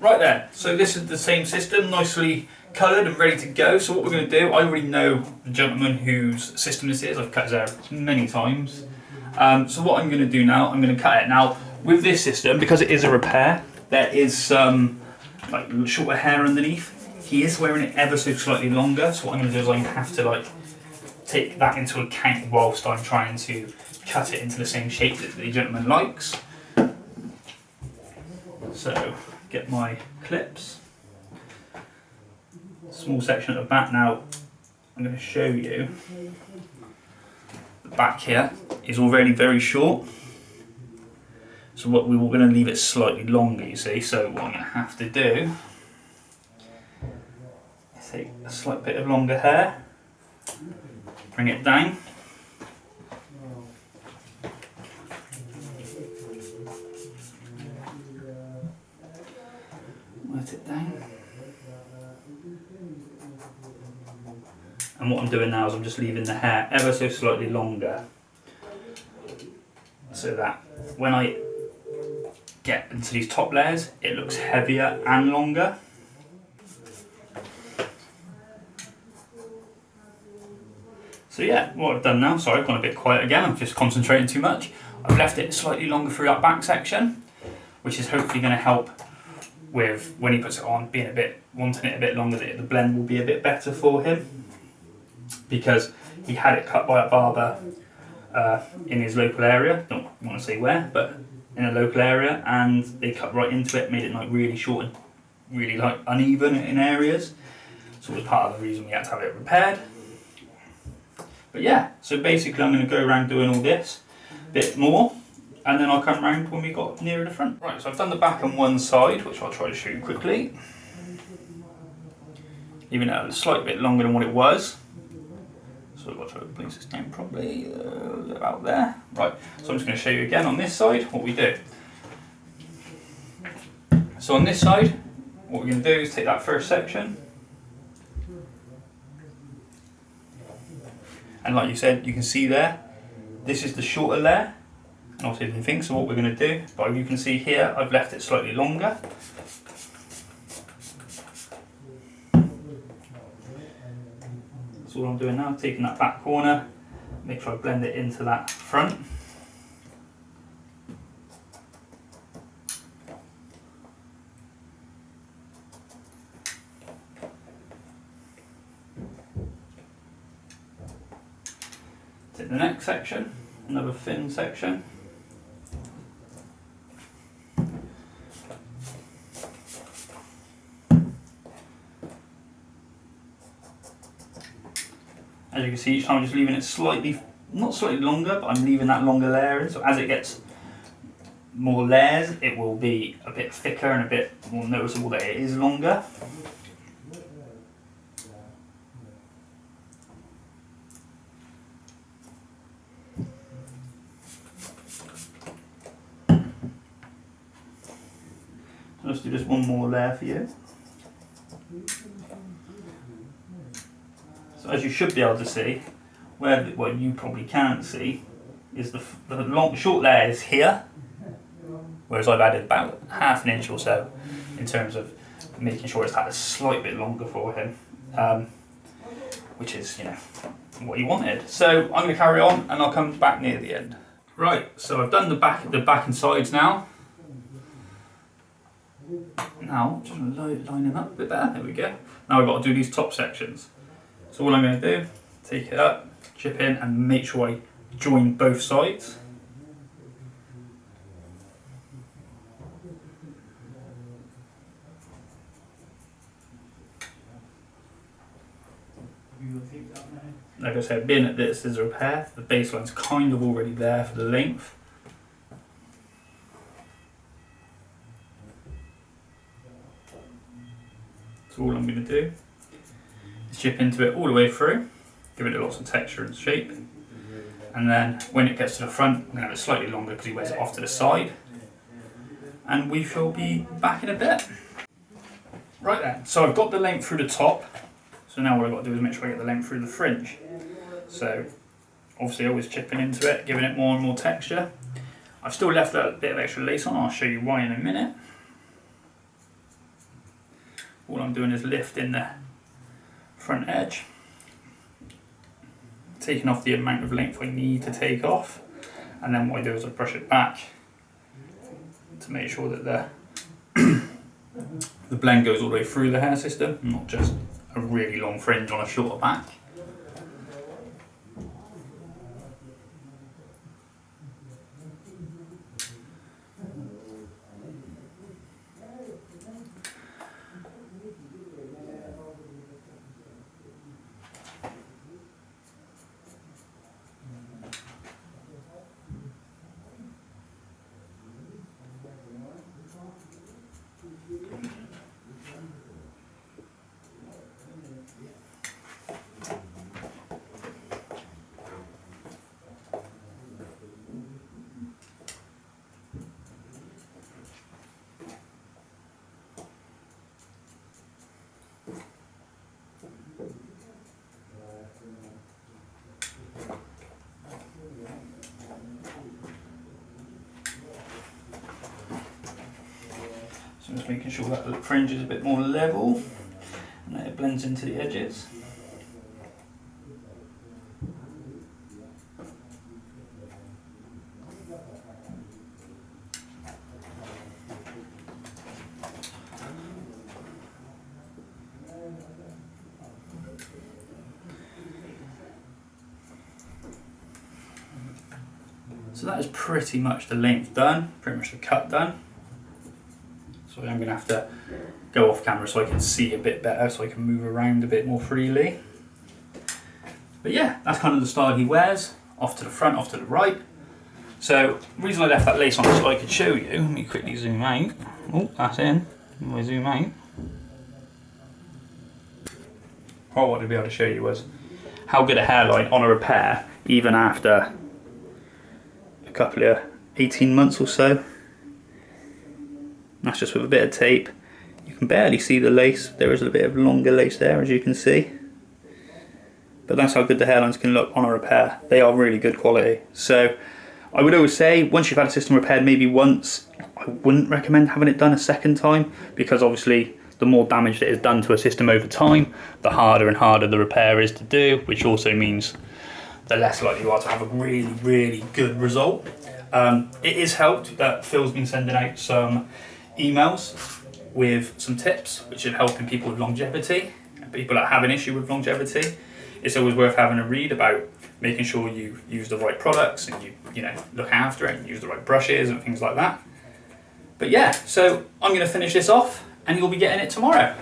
Right there, so this is the same system, nicely coloured and ready to go. So what we're going to do, I already know the gentleman whose system this is, I've cut his hair many times. So what I'm going to do now, I'm going to cut it. Now, with this system, because it is a repair, there is some like shorter hair underneath. He is wearing it ever so slightly longer, so what I'm going to do is I'm going to have to like take that into account whilst I'm trying to cut it into the same shape that the gentleman likes. So, get my clips. Small section at the back. Now, I'm going to show you. The back here is already very short. So what we're going to leave it slightly longer, you see. So what I'm going to have to do is take a slight bit of longer hair, bring it down. Let it down. And what I'm doing now is I'm just leaving the hair ever so slightly longer, so that when I get into these top layers, it looks heavier and longer. So yeah, what I've done now, sorry, I've gone a bit quiet again, I'm just concentrating too much. I've left it slightly longer through that back section, which is hopefully going to help with when he puts it on, being a bit, wanting it a bit longer, the blend will be a bit better for him, because he had it cut by a barber in his local area, don't want to say where, but in a local area, and they cut right into it, made it like really short and really like uneven in areas, so it was part of the reason we had to have it repaired. But yeah, so basically I'm going to go around doing all this bit more, and then I'll come round when we got nearer the front. Right, so I've done the back on one side, which I'll try to show you quickly. Leaving it a slight bit longer than what it was. So I've got to try to place this down properly, about there. Right, so I'm just going to show you again on this side what we do. So on this side, what we're going to do is take that first section. And like you said, you can see there, this is the shorter layer. And obviously the thing, so what we're going to do, but you can see here, I've left it slightly longer. That's all I'm doing now, taking that back corner, make sure I blend it into that front. Take the next section, another thin section. As you can see, each time I'm just leaving it slightly, not slightly longer, but I'm leaving that longer layer in. So as it gets more layers, it will be a bit thicker and a bit more noticeable that it is longer. Let's do just one more layer for you. So as you should be able to see, what you probably can't see is the short layer is here, whereas I've added about half an inch or so in terms of making sure it's had a slight bit longer for him, which is, you know, what he wanted. So I'm going to carry on and I'll come back near the end. Right, so I've done the back and sides now. Now, just line them up a bit better, there we go. Now I've got to do these top sections. So all I'm going to do, take it up, chip in and make sure I join both sides. Like I said, being that this is a repair, the baseline's kind of already there for the length. So all I'm going to do is chip into it all the way through, give it lots of texture and shape, and then when it gets to the front, I'm going to have it slightly longer because he wears it off to the side, and we shall be back in a bit. Right then, so I've got the length through the top, so now what I've got to do is make sure I get the length through the fringe. So obviously always chipping into it, giving it more and more texture. I've still left a bit of extra lace on, I'll show you why in a minute. all I'm doing is lifting the front edge, taking off the amount of length I need to take off, and then what I do is I brush it back to make sure that the blend goes all the way through the hair system, not just a really long fringe on a shorter back. So just making sure that the fringe is a bit more level and that it blends into the edges. So that is pretty much the length done, pretty much the cut done. So I'm going to have to go off camera so I can see a bit better, so I can move around a bit more freely. But yeah, that's kind of the style he wears, off to the front, off to the right. So the reason I left that lace on so I could show you, let me quickly zoom out. Oh, that's in. When I zoom out. What I wanted to be able to show you was how good a hairline on a repair, even after a couple of 18 months or so. That's just with a bit of tape. You can barely see the lace. There is a bit of longer lace there, as you can see. But that's how good the hairlines can look on a repair. They are really good quality. So I would always say, once you've had a system repaired maybe once, I wouldn't recommend having it done a second time, because obviously the more damage that is done to a system over time, the harder and harder the repair is to do, which also means the less likely you are to have a really, really good result. It is helped that Phil's been sending out some emails with some tips which should help in people with longevity, people that have an issue with longevity. It's always worth having a read about making sure you use the right products and you know, look after it and use the right brushes and things like that. But yeah, so I'm going to finish this off and you'll be getting it tomorrow.